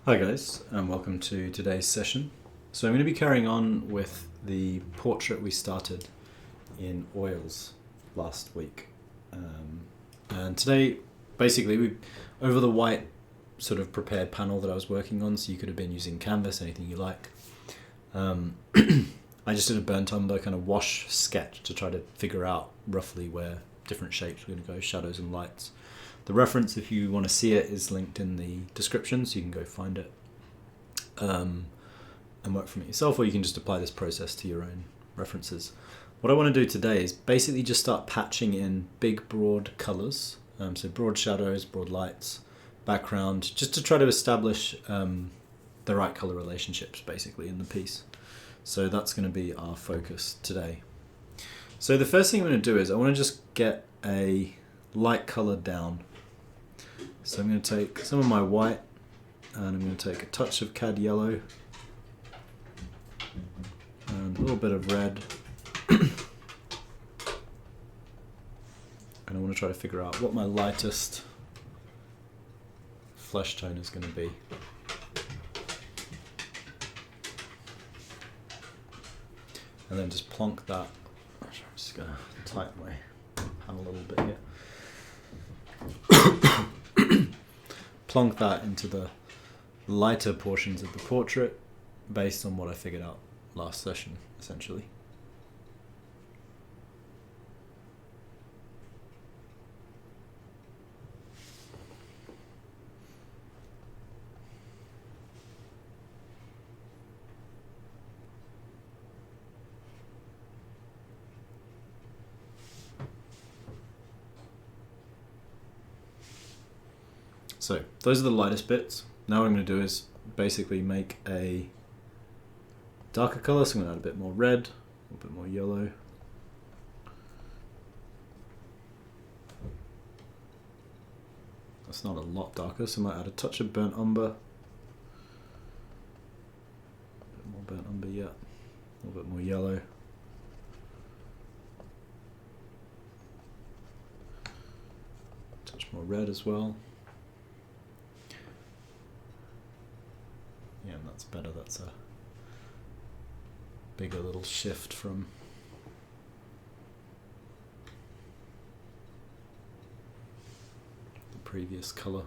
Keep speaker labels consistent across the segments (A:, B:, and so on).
A: Hi guys, and welcome to today's session. So I'm going to be carrying on with the portrait we started in oils last week. And today, basically, over the white sort of prepared panel that I was working on, so you could have been using canvas, anything you like. I just did a burnt umber kind of wash sketch to try to figure out roughly where different shapes were going to go, shadows and lights. The reference, if you want to see it, is linked in the description, so you can go find it and work from it yourself, or you can just apply this process to your own references. What I want to do today is basically just start patching in big, broad colours, so broad shadows, broad lights, background, just to try to establish the right colour relationships, basically, in the piece. So that's going to be our focus today. So the first thing I'm going to do is I want to just get a light colour down. So I'm going to take some of my white and I'm going to take a touch of cad yellow and a little bit of red. And I want to try to figure out what my lightest flesh tone is going to be. And then just plonk that. I'm just going to tighten my pan a little bit here. Plonk that into the lighter portions of the portrait based on what I figured out last session, essentially. So those are the lightest bits. Now what I'm going to do is basically make a darker colour, so I'm going to add a bit more red, a bit more yellow. That's not a lot darker, so I might add a touch of burnt umber. A bit more burnt umber yet, a little bit more yellow. A touch more red as well. Yeah, and that's better. That's a bigger little shift from the previous colour.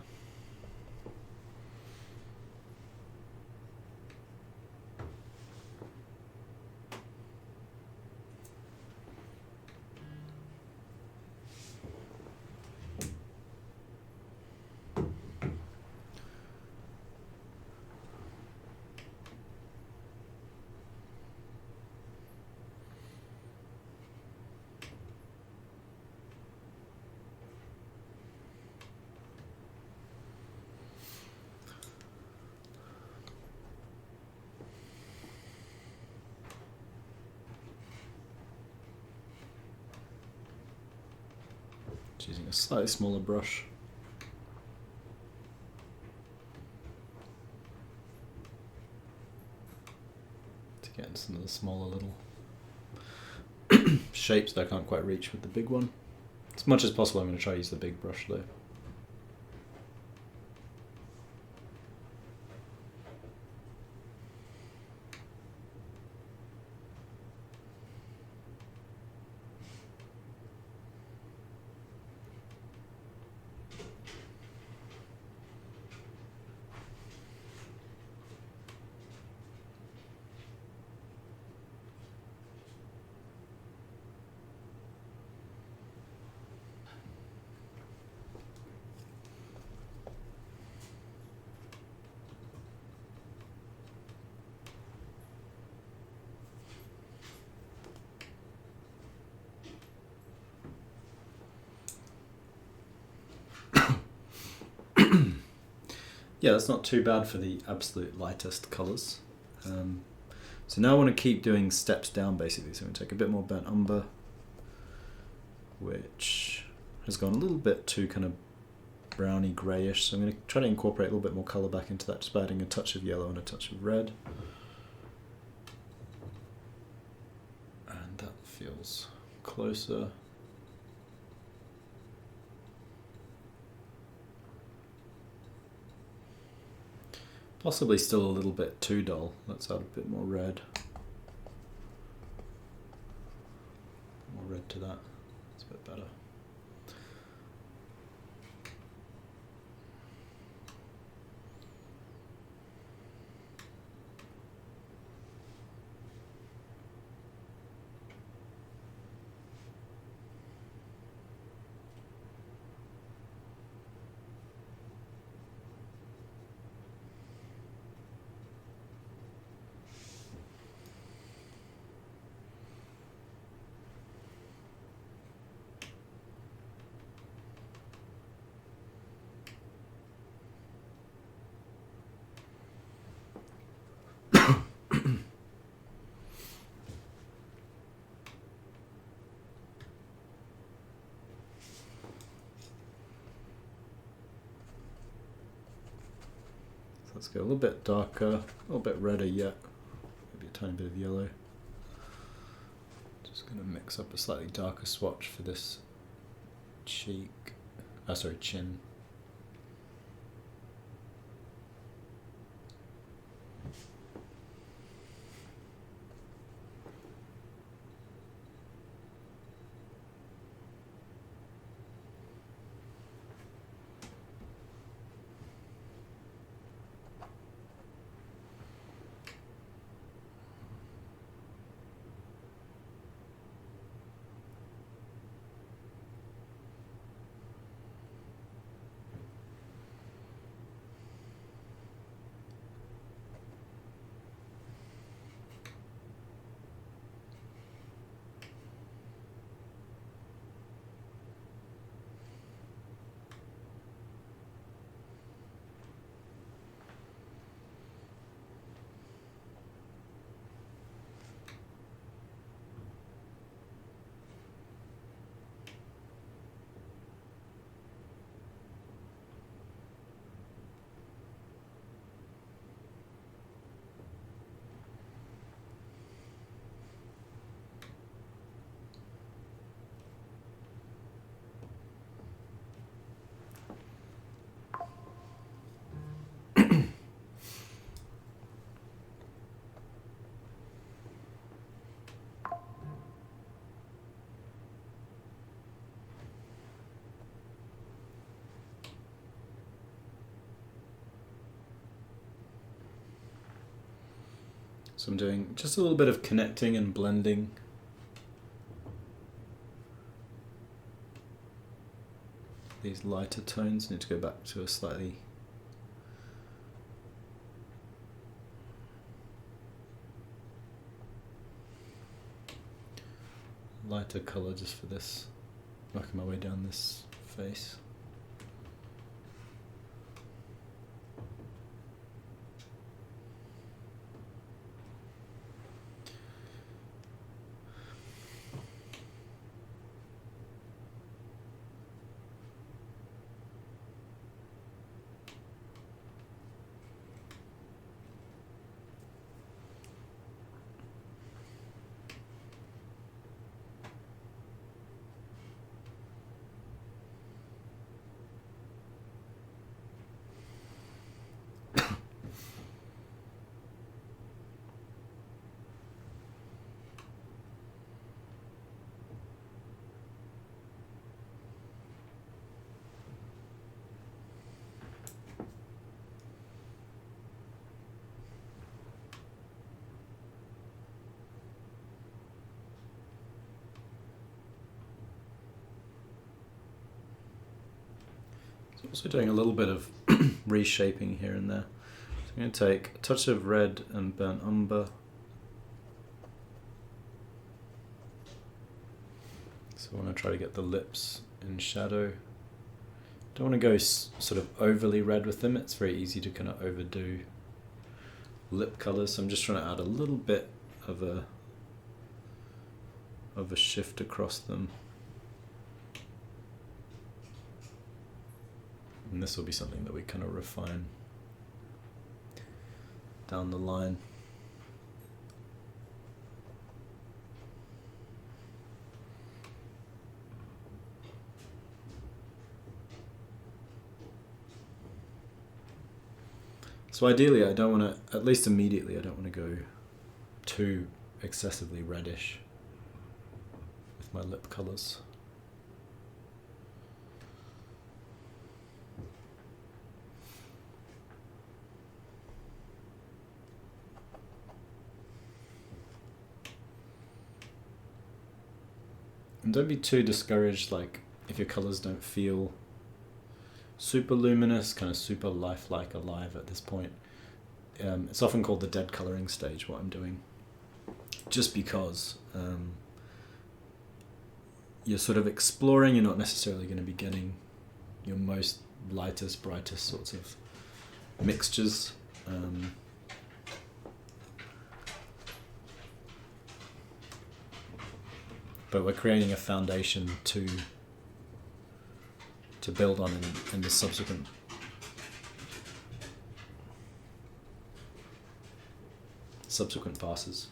A: Using a slightly smaller brush. To get into some of the smaller little shapes that I can't quite reach with the big one. As much as possible I'm going to try to use the big brush though. Yeah, that's not too bad for the absolute lightest colours. So now I want to keep doing steps down basically. So I'm going to take a bit more burnt umber, which has gone a little bit too kind of browny greyish. So I'm going to try to incorporate a little bit more colour back into that, just by adding a touch of yellow and a touch of red. And that feels closer. Possibly still a little bit too dull. Let's add a bit more red. More red to that. It's a bit better. Let's go a little bit darker, a little bit redder yet, maybe a tiny bit of yellow. Just going to mix up a slightly darker swatch for this chin. So I'm doing just a little bit of connecting and blending. These lighter tones, I need to go back to a slightly lighter colour just for this, working my way down this face. Also doing a little bit of reshaping here and there. So I'm going to take a touch of red and burnt umber. So I want to try to get the lips in shadow. Don't want to go sort of overly red with them. It's very easy to kind of overdo lip colours. So I'm just trying to add a little bit of a shift across them. And this will be something that we kind of refine down the line. So ideally I don't want to, at least immediately, I don't want to go too excessively reddish with my lip colours. And don't be too discouraged, like if your colours don't feel super luminous, kind of super lifelike, alive at this point. It's often called the dead colouring stage, what I'm doing. Just because you're sort of exploring, you're not necessarily going to be getting your most lightest, brightest sorts of mixtures. But we're creating a foundation to build on in the subsequent passes.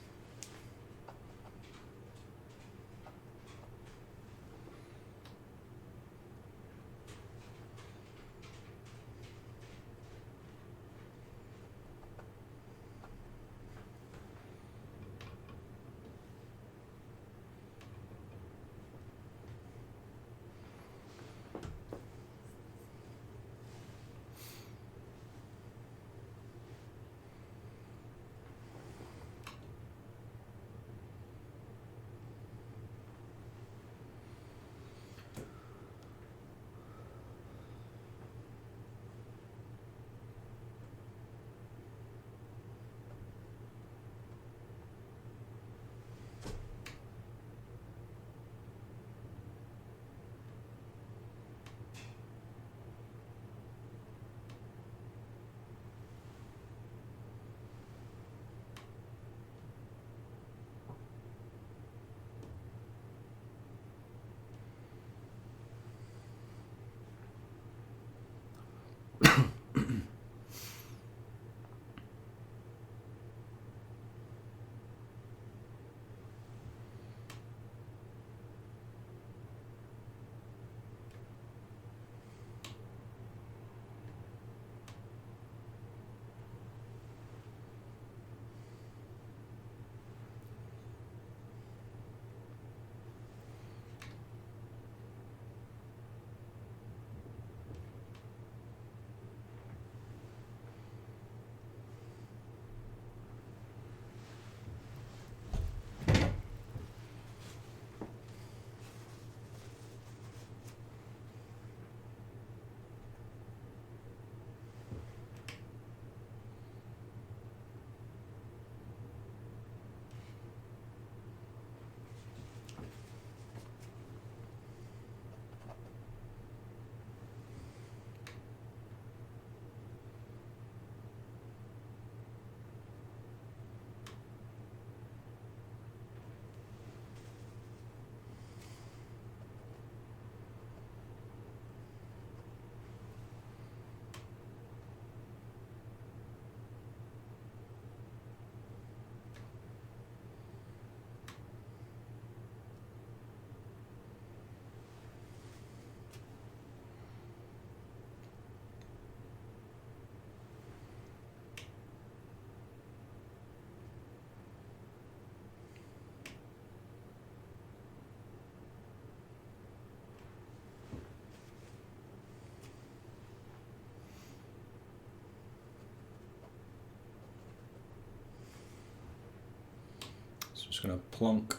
A: Just going to plonk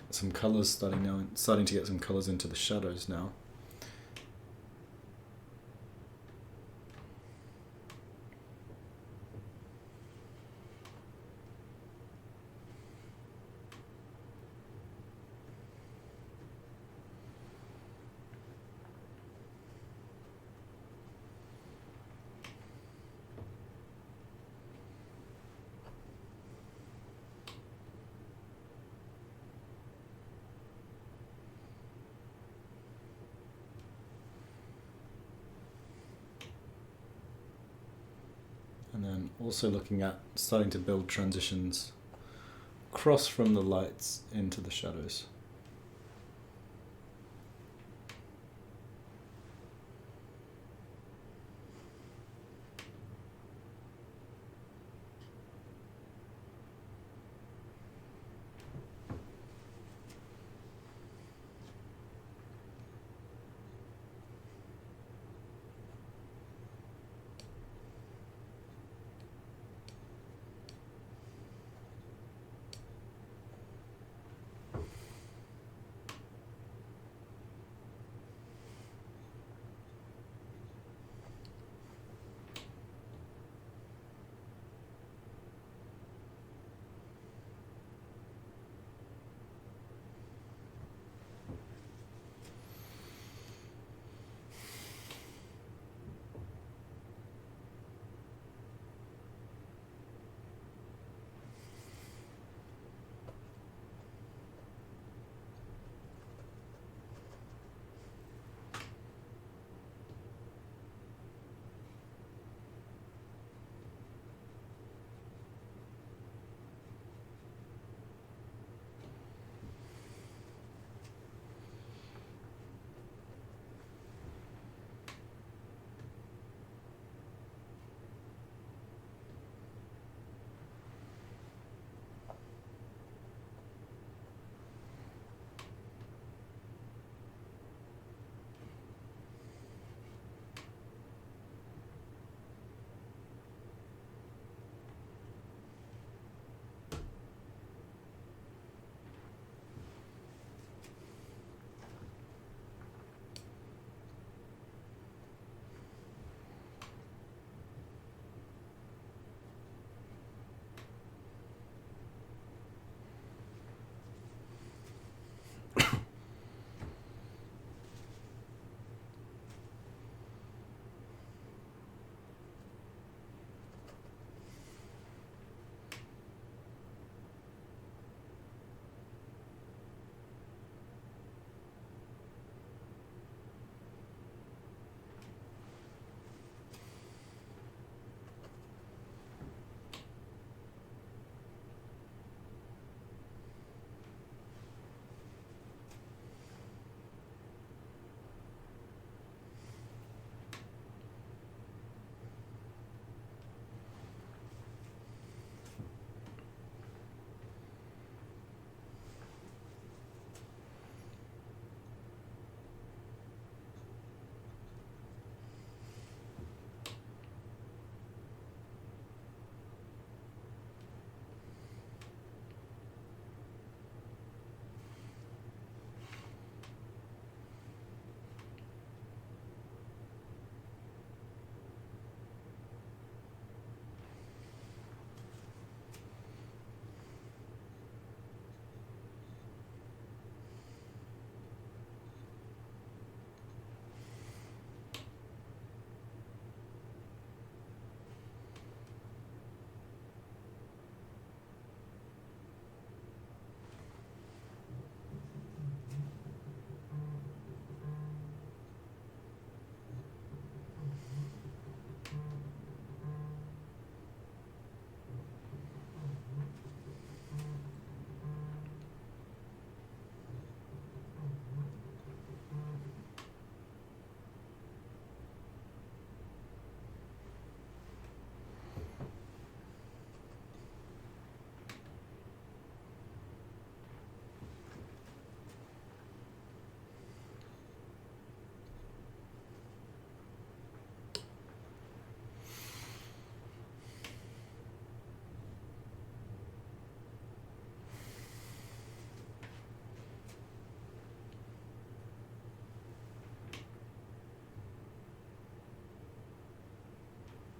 A: some colours, starting to get some colours into the shadows now. And then also looking at starting to build transitions across from the lights into the shadows.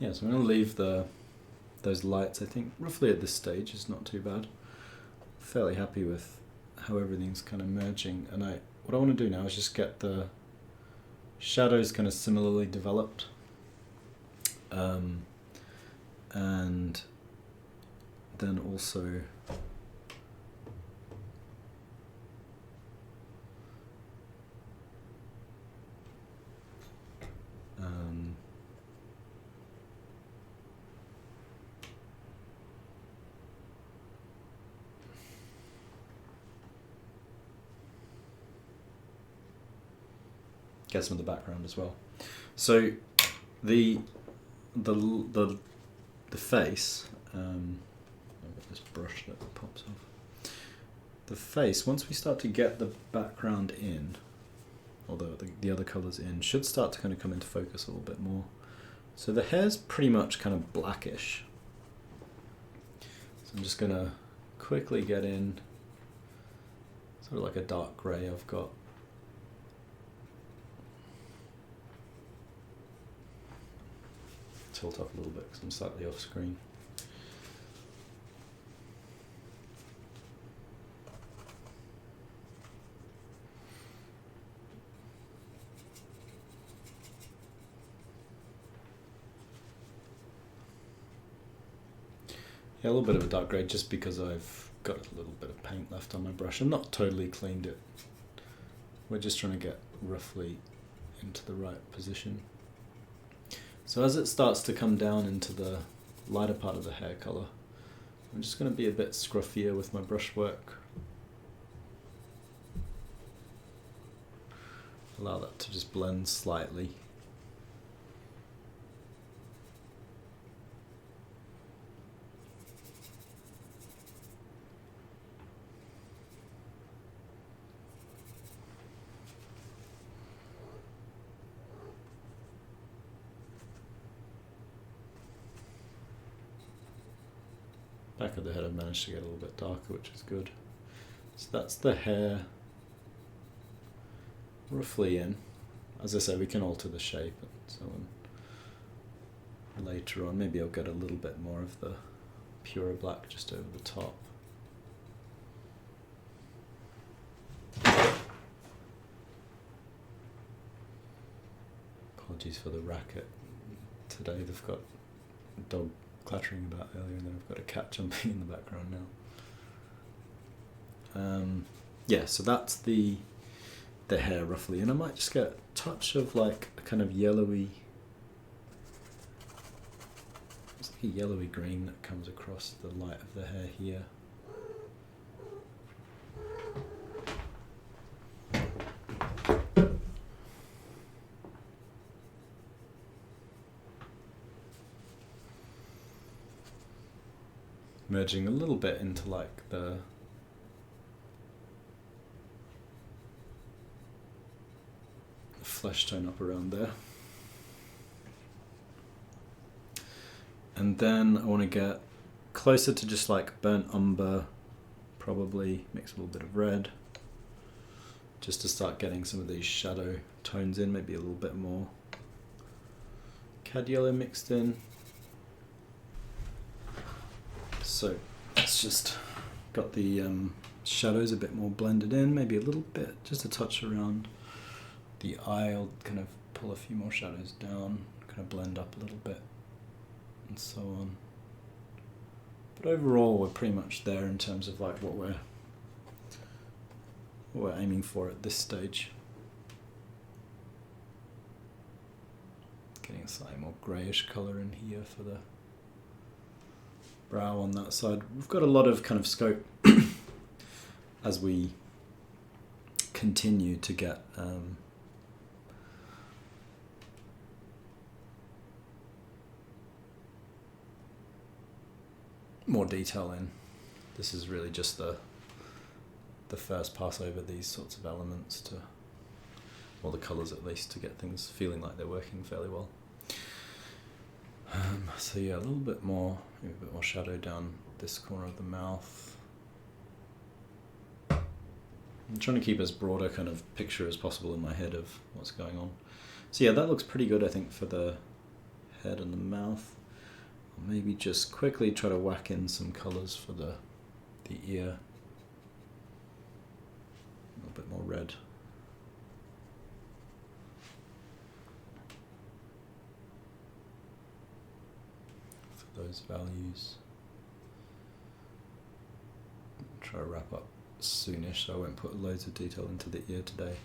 A: yeah, so I'm going to leave those lights, I think, roughly at this stage is not too bad. Fairly happy with how everything's kind of merging, and what I want to do now is just get the shadows kind of similarly developed, and then also get some of the background as well. So the face, I've got this brush that pops off. The face, once we start to get the background in, although the other colours in, should start to kind of come into focus a little bit more. So the hair's pretty much kind of blackish. So I'm just going to quickly get in sort of like a dark grey. I've got tilt up a little bit because I'm slightly off screen. Yeah, a little bit of a dark grey just because I've got a little bit of paint left on my brush. I've not totally cleaned it. We're just trying to get roughly into the right position. So as it starts to come down into the lighter part of the hair colour, I'm just going to be a bit scruffier with my brushwork. Allow that to just blend slightly. Back of the head I've managed to get a little bit darker, which is good. So that's the hair roughly in. As I say, we can alter the shape and so on later on. Maybe I'll get a little bit more of the pure black just over the top. Apologies for the racket today. They've got a dog clattering about earlier, and then I've got a cat jumping in the background now. Yeah, so that's the hair roughly, and I might just get a touch of like a kind of yellowy, it's like a yellowy green that comes across the light of the hair here. Merging a little bit into like the flesh tone up around there. And then I want to get closer to just like burnt umber, probably mix a little bit of red, just to start getting some of these shadow tones in, maybe a little bit more cad yellow mixed in. So it's just got the shadows a bit more blended in, maybe a little bit, just a touch around the eye. I'll kind of pull a few more shadows down, kind of blend up a little bit, and so on. But overall, we're pretty much there in terms of like what we're aiming for at this stage. Getting a slightly more greyish colour in here for the brow on that side. We've got a lot of kind of scope as we continue to get more detail in. This is really just the first pass over these sorts of elements to, or the colours at least, to get things feeling like they're working fairly well. So yeah, a little bit more, maybe a bit more shadow down this corner of the mouth. I'm trying to keep as broad a kind of picture as possible in my head of what's going on. So yeah, that looks pretty good, I think, for the head and the mouth. Or maybe just quickly try to whack in some colours for the ear. A little bit more red. For those values. Try to wrap up soonish, so I won't put loads of detail into the ear today.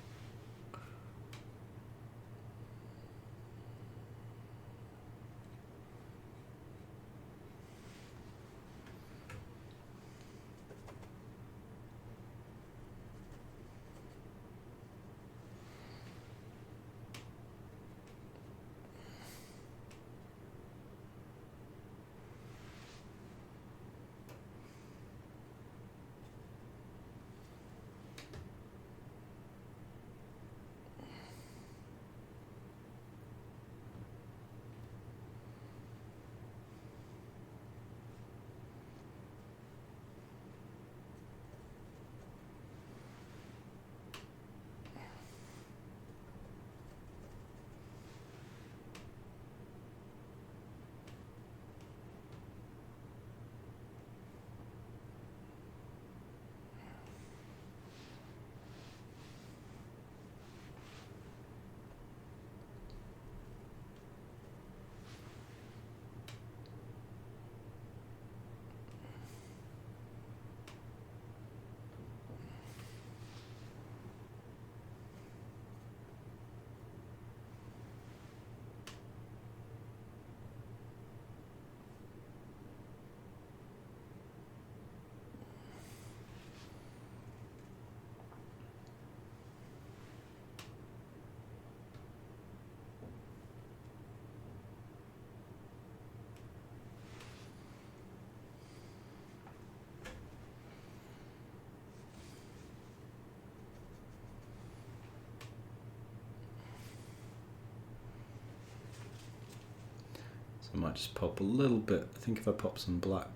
A: I might just pop a little bit. I think if I pop some black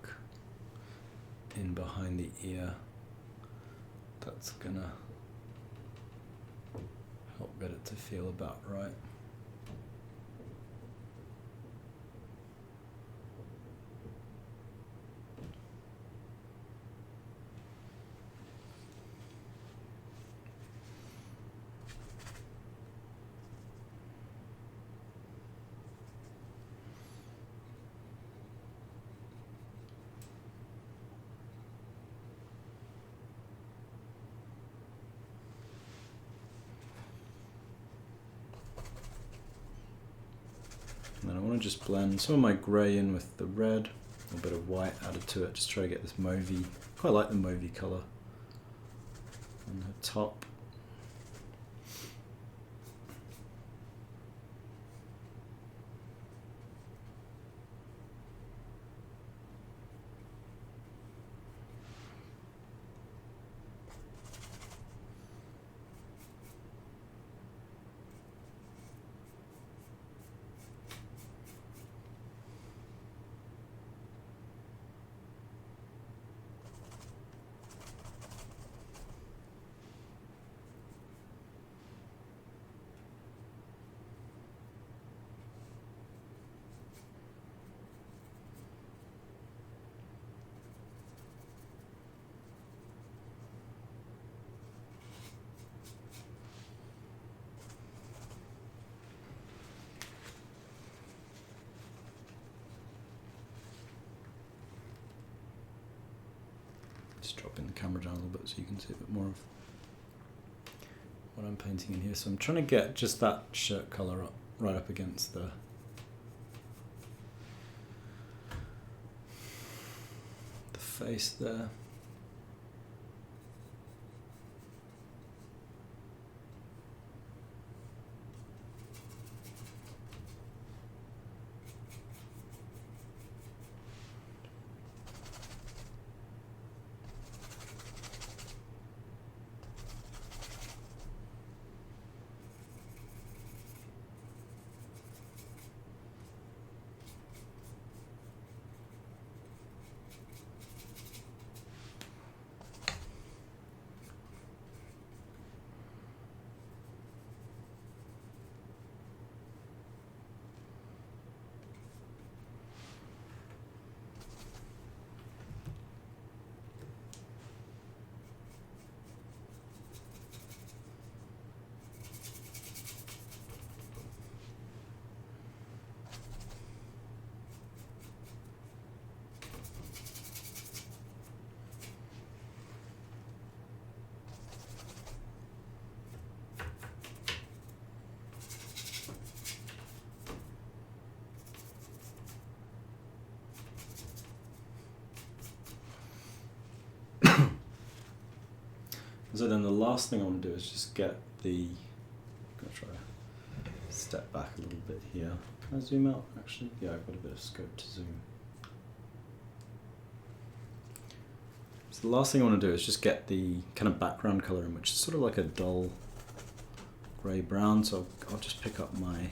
A: in behind the ear, that's gonna help get it to feel about right. And then I want to just blend some of my grey in with the red, a bit of white added to it, just try to get this mauvey, quite like the mauvey colour on the top. Just dropping the camera down a little bit so you can see a bit more of what I'm painting in here. So I'm trying to get just that shirt colour up, right up against the face there. So then the last thing I want to do is just get the, I'm going to try to step back a little bit here. Can I zoom out actually? Yeah, I've got a bit of scope to zoom. So the last thing I want to do is just get the kind of background colour in, which is sort of like a dull grey brown. So I'll just pick up my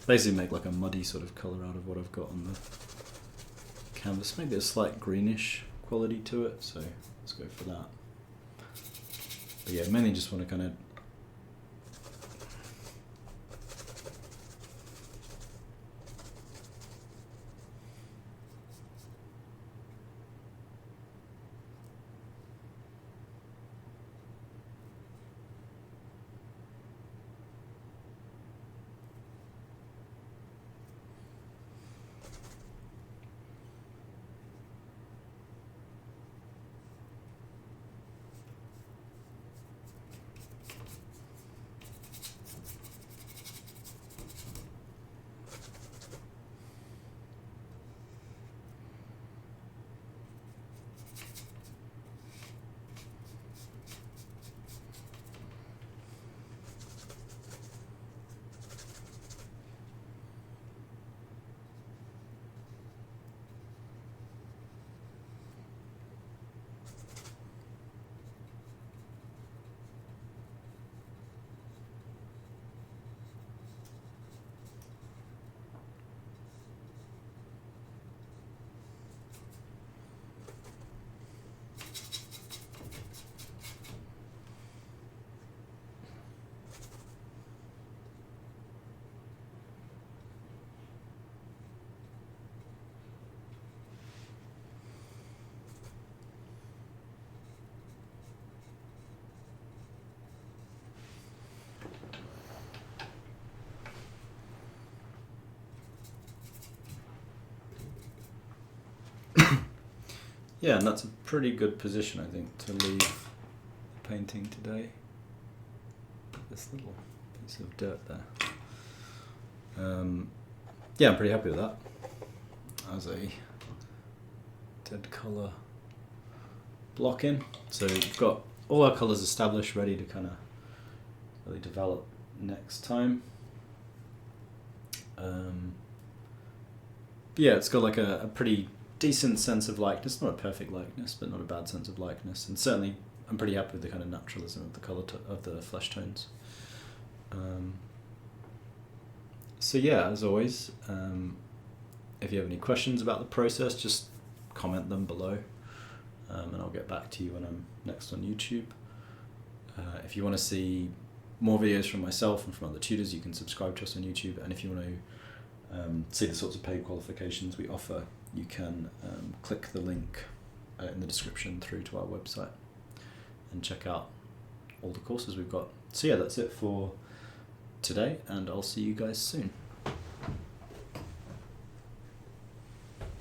A: basically make like a muddy sort of colour out of what I've got on the canvas. Maybe a slight greenish quality to it, so let's go for that. But yeah, mainly just want to kind of yeah, and that's a pretty good position, I think, to leave the painting today. This little piece of dirt there. Yeah, I'm pretty happy with that as a dead colour block in. So we've got all our colours established, ready to kind of really develop next time. Yeah, it's got like a pretty decent sense of likeness, not a perfect likeness, but not a bad sense of likeness, and certainly I'm pretty happy with the kind of naturalism of the colour of the flesh tones. So yeah, as always, if you have any questions about the process, just comment them below, and I'll get back to you when I'm next on YouTube. If you want to see more videos from myself and from other tutors, you can subscribe to us on YouTube, and if you want to see the sorts of paid qualifications we offer, you can click the link in the description through to our website and check out all the courses we've got. So yeah, that's it for today, and I'll see you guys soon.